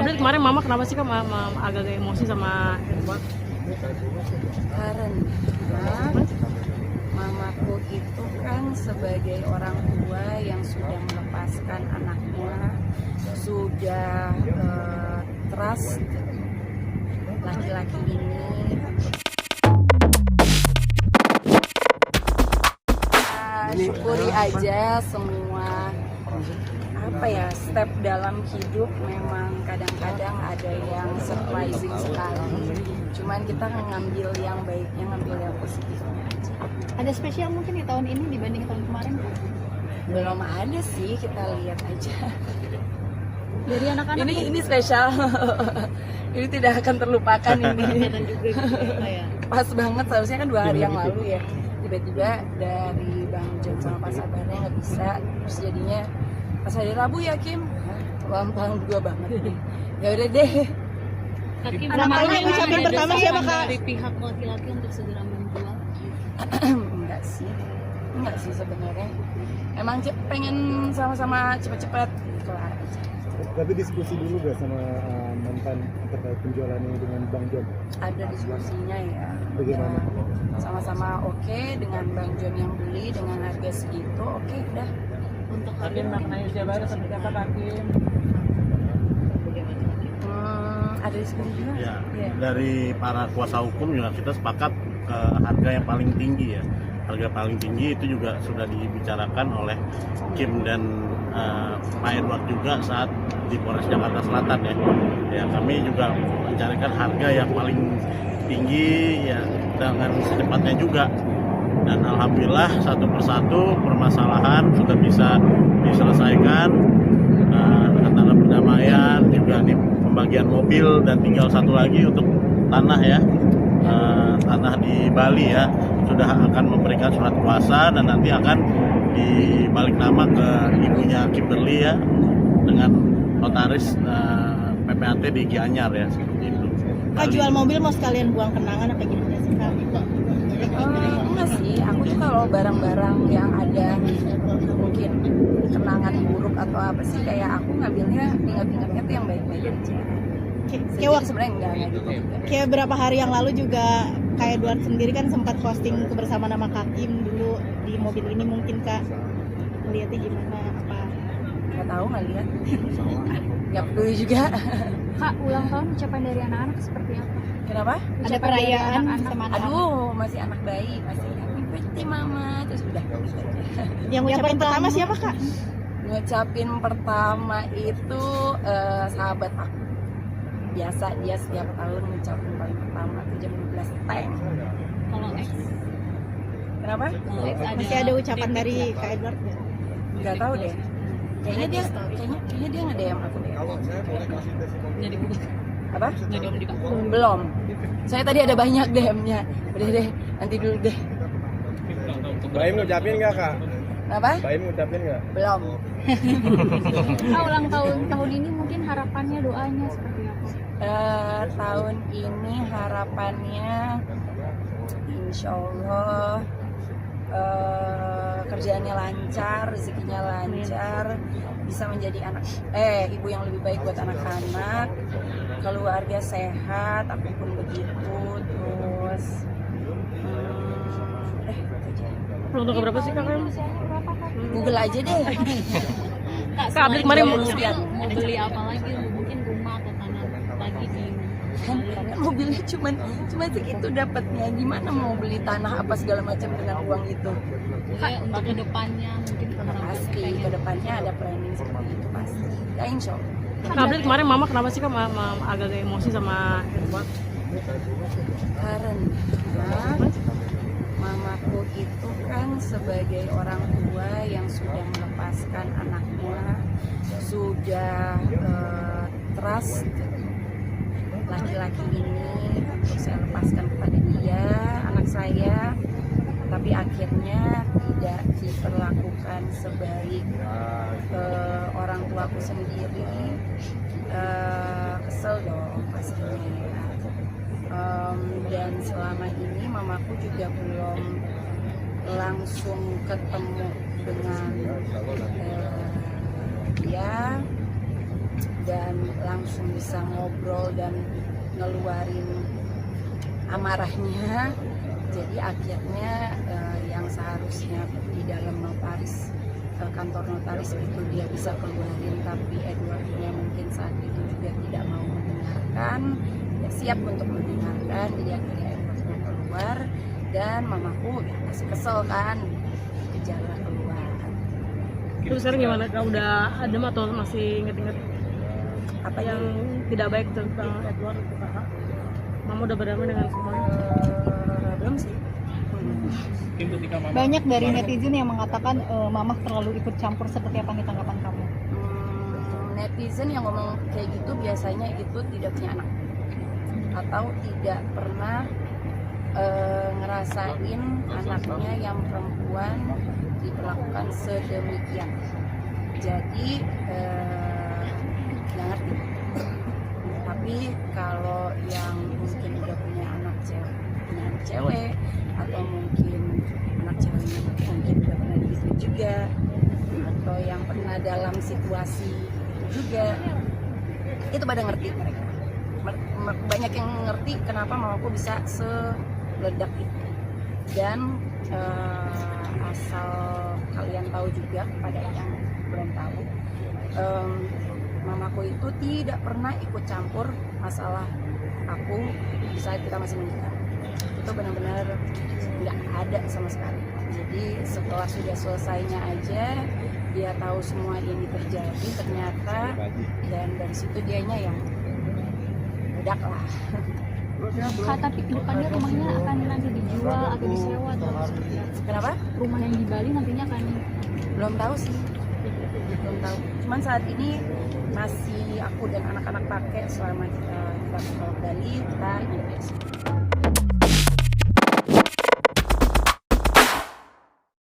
update kemarin mama kenapa sih Kak agak-agak emosi sama Edward? Karena mamaku itu kan sebagai orang tua yang sudah melepaskan anaknya, sudah trust laki-laki ini. Syukuri aja semua step dalam hidup. Memang kadang-kadang ada yang surprising sekali, cuman kita ngambil yang baiknya, ngambil yang positifnya aja. Ada spesial mungkin di tahun ini dibanding tahun kemarin? Belum ada sih, kita lihat aja. Dari anak-anak ini spesial. Ini tidak akan terlupakan ini. Pas banget, seharusnya kan 2 hari yang lalu ya, tiba-tiba dari Bang John sama Pak Sabarnya nggak bisa, terus jadinya pas hari Rabu ya Kim, lampang juga banget. Ya udah deh. Anak-anak ucapan pertama siapa Kak? Dari pihak laki-laki untuk segera menjual? Enggak sih sebenarnya. Emang pengen sama-sama cepet-cepet kelar aja. Tapi diskusi dulu gak sama mantan terkait penjualannya dengan Bang John? Ada diskusinya ya. Bagaimana? Ya, sama-sama oke dengan Bang John yang beli dengan harga segitu, oke udah. Untuk Hakim maknanya usia baru seperti apa Hakim? Ada diskusi juga? Ya, Ya. dari para kuasa hukum juga kita sepakat harga yang paling tinggi ya. Harga paling tinggi itu juga sudah dibicarakan oleh Kim dan Pak Edward juga saat di Polres Jakarta Selatan ya. Ya, kami juga mencarikan harga yang paling tinggi ya dengan secepatnya juga. Dan alhamdulillah satu persatu permasalahan sudah bisa diselesaikan antara perdamaian, juga nih pembagian mobil, dan tinggal satu lagi untuk tanah ya, tanah di Bali ya, sudah akan memberikan surat kuasa dan nanti akan dibalik nama ke ibunya Kimberly ya, dengan notaris PPAT di Gianyar ya, seperti itu. Kak, jual mobil mau sekalian buang kenangan apa gimana sih Kak? Enggak sih, aku tuh kalau barang-barang yang ada mungkin kenangan buruk atau apa sih, kayak aku ngambilnya, ingat-ingatnya tuh yang baik-baik aja. Kayak Sebenarnya enggak gitu. kayak beberapa hari yang lalu juga Kak Edward sendiri kan sempat posting kebersamaan sama Kak Kim dulu di mobil ini, mungkin Kak melihatnya gimana? Apa? Nggak tahu, nggak lihat. Nggak peduli juga. Kak, ulang tahun ucapan dari anak-anak seperti apa? Kenapa? Ada perayaan sama anak-anak? Aduh, masih anak bayi, masih happy birthday mama, terus udah gitu aja. Yang ucapan pertama siapa Kak? Ngucapin pertama itu sahabat aku. Biasa dia setiap tahun ngucapin paling pertama itu jam 12 teng. Kalau X? Kenapa? Kalau X Masih ada ucapan dari Kak Edward nggak? Nggak tahu deh. Kayaknya dia nge-DM aku deh. Jadi buka. Apa? Jadi om dibuka. Belum. Saya tadi ada banyak DM-nya. Udah deh, nanti dulu deh. Baim ngucapin nggak Kak? Apa? Baim ngucapin nggak? Belum. Kak, ulang tahun ini mungkin harapannya, doanya seperti apa? Tahun ini harapannya insya Allah kerjaannya lancar, rezekinya lancar, bisa menjadi ibu yang lebih baik buat anak-anak, keluarga sehat, aku pun begitu. Terus Ulang tahun berapa sih Kak? Google aja deh. Kak, update kemarin mau beli apa lagi? Mungkin rumah atau tanah lagi di kan mobilnya cuman segitu dapatnya, gimana mau beli tanah apa segala macam dengan uang itu. Kayak untuk kedepannya mungkin Pasti kedepannya ada planning seperti itu pasti ya, insya Allah. Kak, update kemarin mama kenapa sih Kak agak-agak emosi sama Edward? Karena mamaku itu kan sebagai orang tua yang sudah melepaskan anaknya, sudah trust laki-laki ini untuk saya lepaskan kepada dia, anak saya, tapi akhirnya tidak diperlakukan sebaik orang tuaku sendiri. Kesel dong pastinya. Dan selama ini mamaku juga belum langsung ketemu dengan dia. dan langsung bisa ngobrol dan ngeluarin amarahnya. Jadi akhirnya yang seharusnya di dalam notaris, kantor notaris itu dia bisa keluarin, tapi Edwardnya mungkin saat itu juga tidak mau mendengarkan, tidak siap untuk mendengarkan. Jadi akhirnya Edwardnya keluar dan mamaku ya masih kesel kan, kejarlah keluar. Terus sekarang gimana? Kak udah adem atau masih inget-inget Apa yang tidak baik tentang Edward ke kakak? Mama udah berdamai dengan semuanya? belum sih. Banyak dari netizen yang mengatakan mamah terlalu ikut campur, seperti apa nih tanggapan kamu? Netizen yang ngomong kayak gitu biasanya itu tidak punya anak atau tidak pernah ngerasain anaknya yang perempuan diperlakukan sedemikian. Jadi nggak ngerti. Tapi kalau yang mungkin udah punya anak cewek atau mungkin anak ceweknya mungkin udah pernah gitu juga, atau yang pernah dalam situasi juga, itu pada ngerti mereka. Banyak yang ngerti kenapa mamaku bisa semeledak itu. Dan asal kalian tahu juga, kepada yang belum tahu, mamaku itu tidak pernah ikut campur masalah aku di saat kita masih menikah. Itu benar-benar nggak ada sama sekali. Jadi setelah sudah selesainya aja dia tahu semua ini terjadi ternyata, dan dari situ dianya yang bedak lah. Kak, tapi ke depannya rumahnya akan nanti dijual atau disewa atau seperti apa? Kenapa? Rumah yang di Bali nantinya akan Belum tahu sih, belum tahu. Cuman saat ini masih aku dan anak-anak pakai selama kita ke Bali, kita invest.